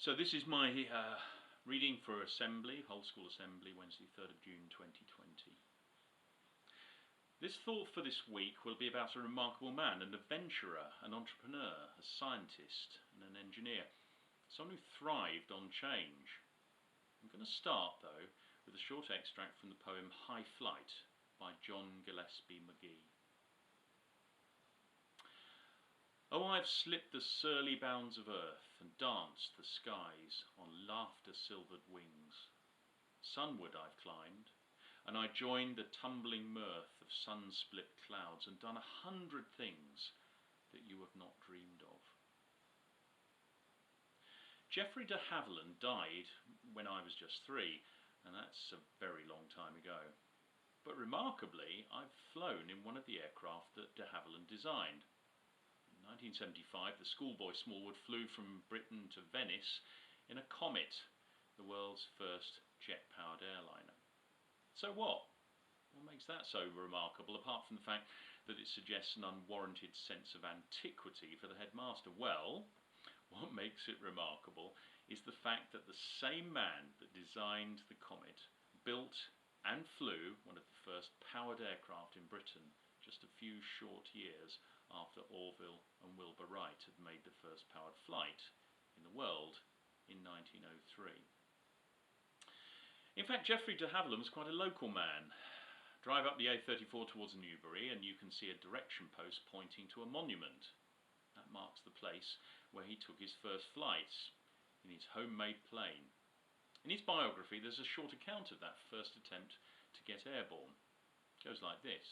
So this is my reading for Assembly, Whole School Assembly, Wednesday 3rd of June 2020. This thought for this week will be about a remarkable man, an adventurer, an entrepreneur, a scientist and an engineer, someone who thrived on change. I'm going to start though with a short extract from the poem High Flight by John Gillespie Magee. Oh, I've slipped the surly bounds of earth and danced the skies on laughter-silvered wings. Sunward I've climbed, and I joined the tumbling mirth of sun-split clouds and done 100 things that you have not dreamed of. Geoffrey de Havilland died when I was just 3, and that's a very long time ago. But remarkably, I've flown in one of the aircraft that de Havilland designed. In 1975, the schoolboy Smallwood flew from Britain to Venice in a Comet, the world's first jet-powered airliner. So what? What makes that so remarkable, apart from the fact that it suggests an unwarranted sense of antiquity for the headmaster? Well, what makes it remarkable is the fact that the same man that designed the Comet built and flew one of the first powered aircraft in Britain just a few short years after Orville and Wilbur Wright had made the first powered flight in the world in 1903. In fact, Geoffrey de Havilland was quite a local man. Drive up the A34 towards Newbury and you can see a direction post pointing to a monument. That marks the place where he took his first flights in his homemade plane. In his biography there's a short account of that first attempt to get airborne. It goes like this.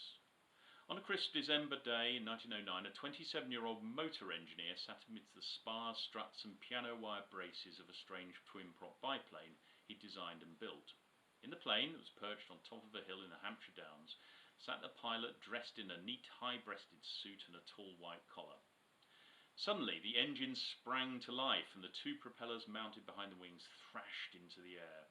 On a crisp December day in 1909, a 27-year-old motor engineer sat amidst the spars, struts and piano wire braces of a strange twin-prop biplane he'd designed and built. In the plane, that was perched on top of a hill in the Hampshire Downs, sat the pilot dressed in a neat high-breasted suit and a tall white collar. Suddenly the engine sprang to life and the two propellers mounted behind the wings thrashed into the air.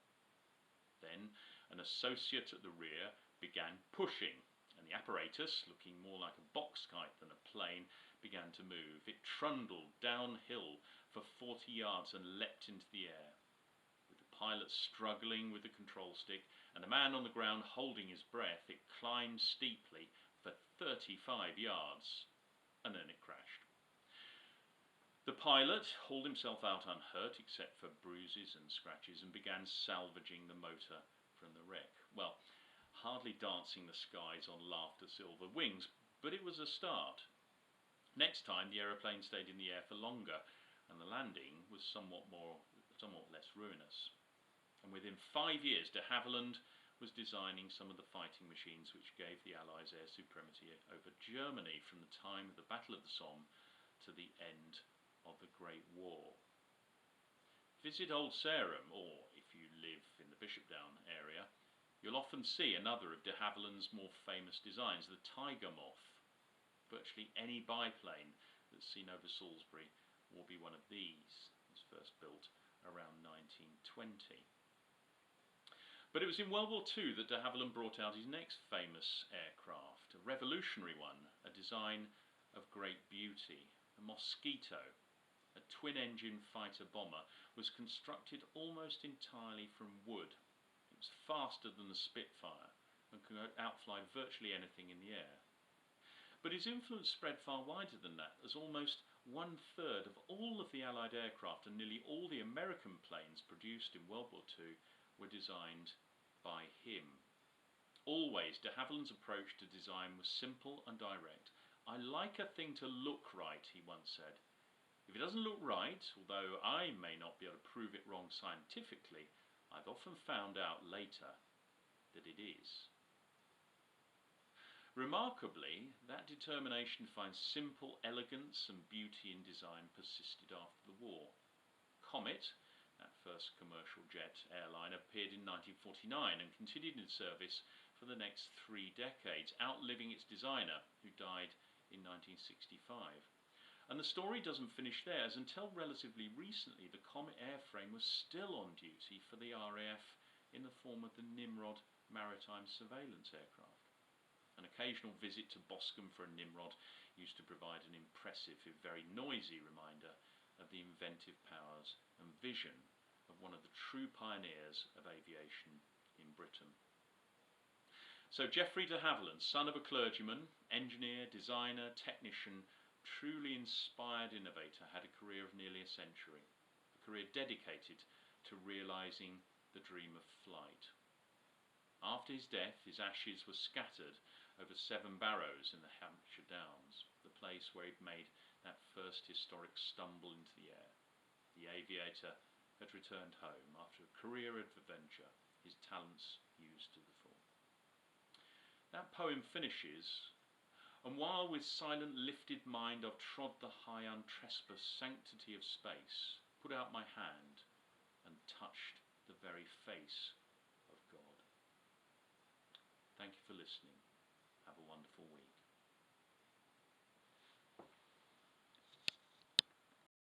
Then an associate at the rear began pushing, and the apparatus, looking more like a box kite than a plane, began to move. It trundled downhill for 40 yards and leapt into the air. With the pilot struggling with the control stick and the man on the ground holding his breath, it climbed steeply for 35 yards, and then it crashed. The pilot hauled himself out unhurt except for bruises and scratches and began salvaging the motor from the wreck. Well, hardly dancing the skies on laughter-silver wings, but it was a start. Next time the aeroplane stayed in the air for longer and the landing was somewhat less ruinous. And within 5 years de Havilland was designing some of the fighting machines which gave the Allies air supremacy over Germany from the time of the Battle of the Somme to the end of the Great War. Visit Old Sarum, or if you live in the Bishopdown area, you'll often see another of de Havilland's more famous designs, the Tiger Moth. Virtually any biplane that's seen over Salisbury will be one of these. It was first built around 1920. But it was in World War II that de Havilland brought out his next famous aircraft, a revolutionary one, a design of great beauty. The Mosquito, a twin-engine fighter-bomber, was constructed almost entirely from wood. It was faster than the Spitfire and could outfly virtually anything in the air. But his influence spread far wider than that, as almost 1/3 of all of the Allied aircraft and nearly all the American planes produced in World War II were designed by him. Always, de Havilland's approach to design was simple and direct. "I like a thing to look right," he once said. "If it doesn't look right, although I may not be able to prove it wrong scientifically, I've often found out later that it is." Remarkably, that determination to find simple elegance and beauty in design persisted after the war. Comet, that first commercial jet airline, appeared in 1949 and continued in service for the next 3 decades, outliving its designer, who died in 1965. And the story doesn't finish there, as until relatively recently the Comet airframe was still on duty for the RAF in the form of the Nimrod maritime surveillance aircraft. An occasional visit to Boscombe for a Nimrod used to provide an impressive, if very noisy, reminder of the inventive powers and vision of one of the true pioneers of aviation in Britain. So Geoffrey de Havilland, son of a clergyman, engineer, designer, technician, truly inspired innovator, had a career of nearly a century, a career dedicated to realising the dream of flight. After his death, his ashes were scattered over 7 barrows in the Hampshire Downs, the place where he'd made that first historic stumble into the air. The aviator had returned home after a career of adventure, his talents used to the full. That poem finishes, and while with silent lifted mind I've trod the high untrespassed sanctity of space, put out my hand and touched the very face of God. Thank you for listening. Have a wonderful week.